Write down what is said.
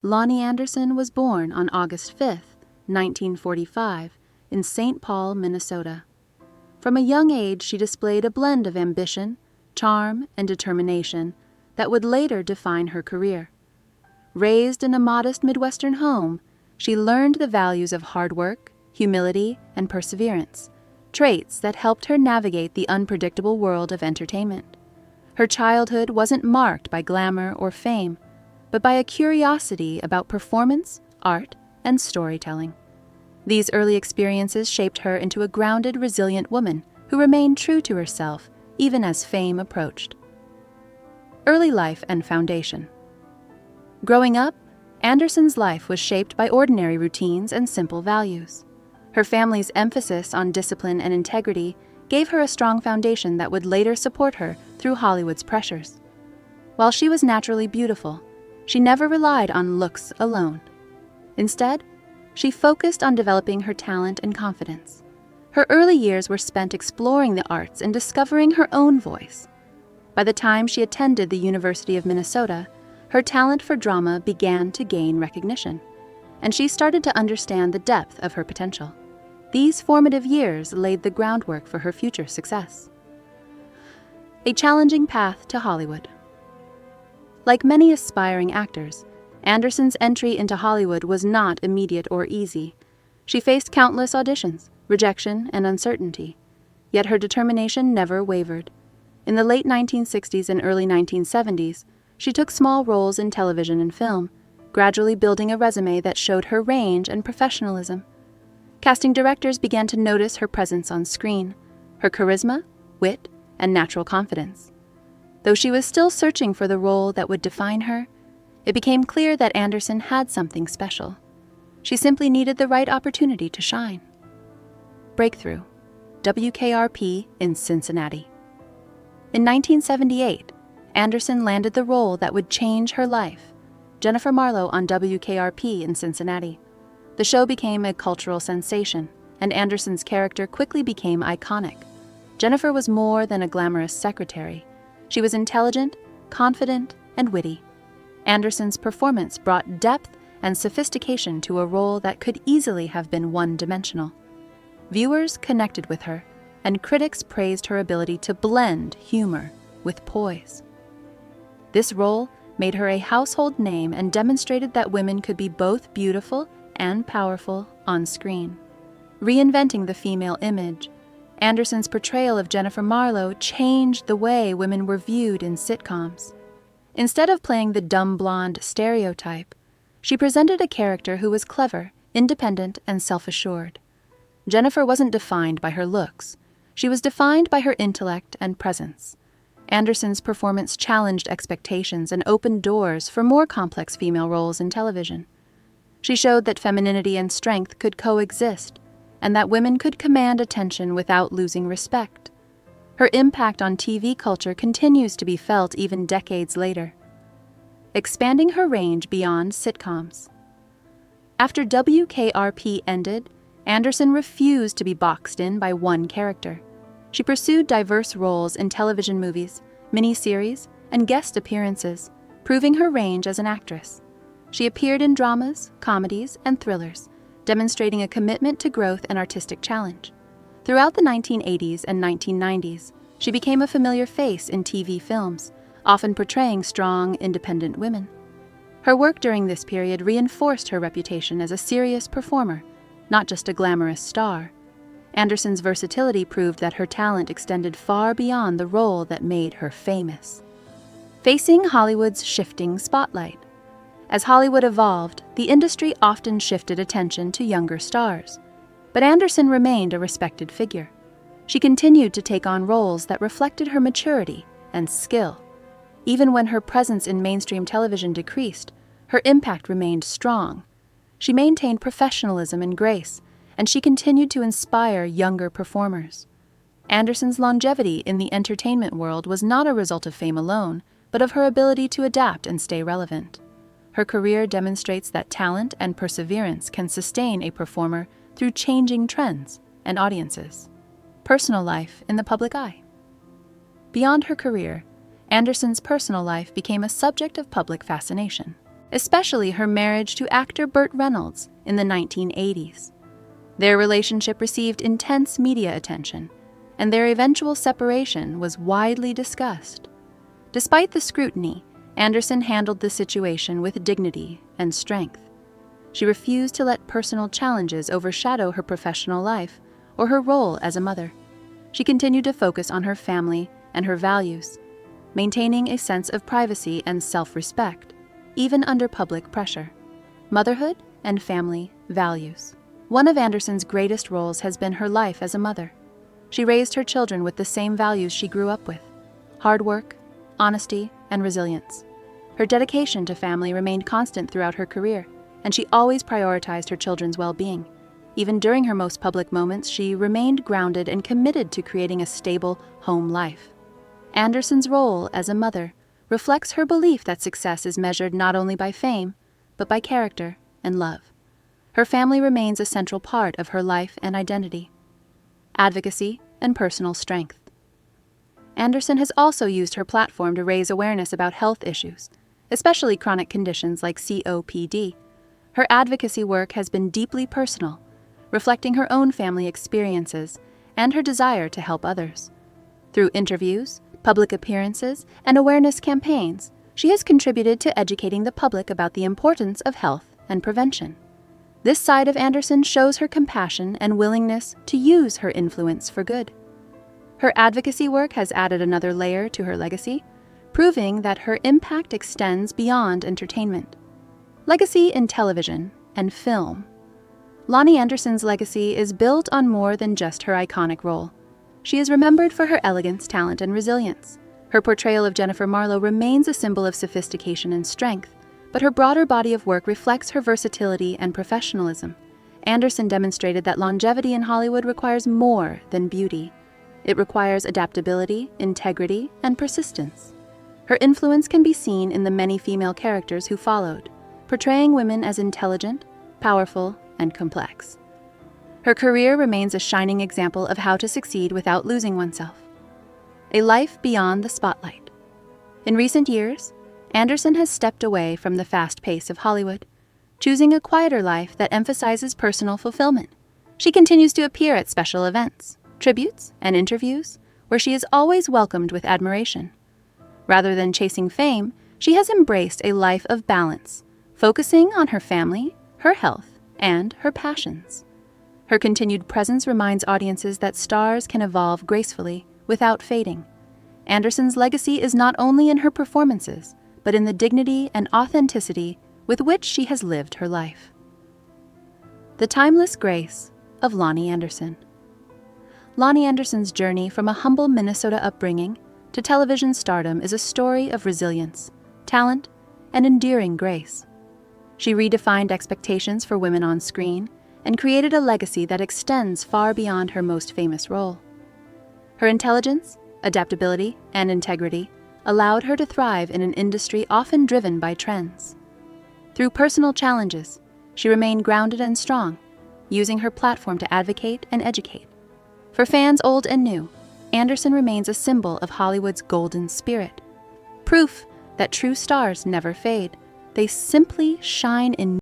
Loni Anderson was born on August 5, 1945, in St. Paul, Minnesota. From a young age, she displayed a blend of ambition, charm, and determination that would later define her career. Raised in a modest Midwestern home, she learned the values of hard work, humility, and perseverance, traits that helped her navigate the unpredictable world of entertainment. Her childhood wasn't marked by glamour or fame, but by a curiosity about performance, art, and storytelling. These early experiences shaped her into a grounded, resilient woman who remained true to herself even as fame approached. Early life and foundation. Growing up, Anderson's life was shaped by ordinary routines and simple values. Her family's emphasis on discipline and integrity gave her a strong foundation that would later support her through Hollywood's pressures. While she was naturally beautiful, she never relied on looks alone. Instead, she focused on developing her talent and confidence. Her early years were spent exploring the arts and discovering her own voice. By the time she attended the University of Minnesota, her talent for drama began to gain recognition, and she started to understand the depth of her potential. These formative years laid the groundwork for her future success. A challenging path to Hollywood. Like many aspiring actors, Anderson's entry into Hollywood was not immediate or easy. She faced countless auditions, rejection, and uncertainty. Yet her determination never wavered. In the late 1960s and early 1970s, she took small roles in television and film, gradually building a resume that showed her range and professionalism. Casting directors began to notice her presence on screen, her charisma, wit, and natural confidence. Though she was still searching for the role that would define her, it became clear that Anderson had something special. She simply needed the right opportunity to shine. Breakthrough. WKRP in Cincinnati. In 1978, Anderson landed the role that would change her life, Jennifer Marlowe on WKRP in Cincinnati. The show became a cultural sensation, and Anderson's character quickly became iconic. Jennifer was more than a glamorous secretary. She was intelligent, confident, and witty. Anderson's performance brought depth and sophistication to a role that could easily have been one-dimensional. Viewers connected with her, and critics praised her ability to blend humor with poise. This role made her a household name and demonstrated that women could be both beautiful and powerful on screen. Reinventing the female image, Anderson's portrayal of Jennifer Marlowe changed the way women were viewed in sitcoms. Instead of playing the dumb blonde stereotype, she presented a character who was clever, independent, and self-assured. Jennifer wasn't defined by her looks. She was defined by her intellect and presence. Anderson's performance challenged expectations and opened doors for more complex female roles in television. She showed that femininity and strength could coexist, and that women could command attention without losing respect. Her impact on TV culture continues to be felt even decades later. Expanding her range beyond sitcoms. After WKRP ended, Anderson refused to be boxed in by one character. She pursued diverse roles in television movies, miniseries, and guest appearances, proving her range as an actress. She appeared in dramas, comedies, and thrillers, demonstrating a commitment to growth and artistic challenge. Throughout the 1980s and 1990s, she became a familiar face in TV films, often portraying strong, independent women. Her work during this period reinforced her reputation as a serious performer, not just a glamorous star. Anderson's versatility proved that her talent extended far beyond the role that made her famous. Facing Hollywood's shifting spotlight. As Hollywood evolved, the industry often shifted attention to younger stars. But Anderson remained a respected figure. She continued to take on roles that reflected her maturity and skill. Even when her presence in mainstream television decreased, her impact remained strong. She maintained professionalism and grace, and she continued to inspire younger performers. Anderson's longevity in the entertainment world was not a result of fame alone, but of her ability to adapt and stay relevant. Her career demonstrates that talent and perseverance can sustain a performer through changing trends and audiences. Personal life in the public eye. Beyond her career, Anderson's personal life became a subject of public fascination. especially her marriage to actor Burt Reynolds in the 1980s. Their relationship received intense media attention, and their eventual separation was widely discussed. Despite the scrutiny, Anderson handled the situation with dignity and strength. She refused to let personal challenges overshadow her professional life or her role as a mother. She continued to focus on her family and her values, maintaining a sense of privacy and self-respect, even under public pressure. Motherhood and family values. One of Anderson's greatest roles has been her life as a mother. She raised her children with the same values she grew up with: hard work, honesty, and resilience. Her dedication to family remained constant throughout her career, and she always prioritized her children's well-being. Even during her most public moments, she remained grounded and committed to creating a stable home life. Anderson's role as a mother reflects her belief that success is measured not only by fame, but by character and love. Her family remains a central part of her life and identity. Advocacy and personal strength. Anderson has also used her platform to raise awareness about health issues, especially chronic conditions like COPD. Her advocacy work has been deeply personal, reflecting her own family experiences and her desire to help others. Through interviews, public appearances, and awareness campaigns, she has contributed to educating the public about the importance of health and prevention. This side of Anderson shows her compassion and willingness to use her influence for good. Her advocacy work has added another layer to her legacy, proving that her impact extends beyond entertainment. Legacy in television and film. Loni Anderson's legacy is built on more than just her iconic role. She is remembered for her elegance, talent, and resilience. Her portrayal of Jennifer Marlowe remains a symbol of sophistication and strength, but her broader body of work reflects her versatility and professionalism. Anderson demonstrated that longevity in Hollywood requires more than beauty. It requires adaptability, integrity, and persistence. Her influence can be seen in the many female characters who followed, portraying women as intelligent, powerful, and complex. Her career remains a shining example of how to succeed without losing oneself. A life beyond the spotlight. In recent years, Anderson has stepped away from the fast pace of Hollywood, choosing a quieter life that emphasizes personal fulfillment. She continues to appear at special events, tributes, and interviews, where she is always welcomed with admiration. Rather than chasing fame, she has embraced a life of balance, focusing on her family, her health, and her passions. Her continued presence reminds audiences that stars can evolve gracefully without fading. Anderson's legacy is not only in her performances, but in the dignity and authenticity with which she has lived her life. The timeless grace of Loni Anderson. Loni Anderson's journey from a humble Minnesota upbringing to television stardom is a story of resilience, talent, and endearing grace. She redefined expectations for women on screen and created a legacy that extends far beyond her most famous role. Her intelligence, adaptability, and integrity allowed her to thrive in an industry often driven by trends. Through personal challenges, she remained grounded and strong, using her platform to advocate and educate. For fans old and new, Anderson remains a symbol of Hollywood's golden spirit, proof that true stars never fade. They simply shine in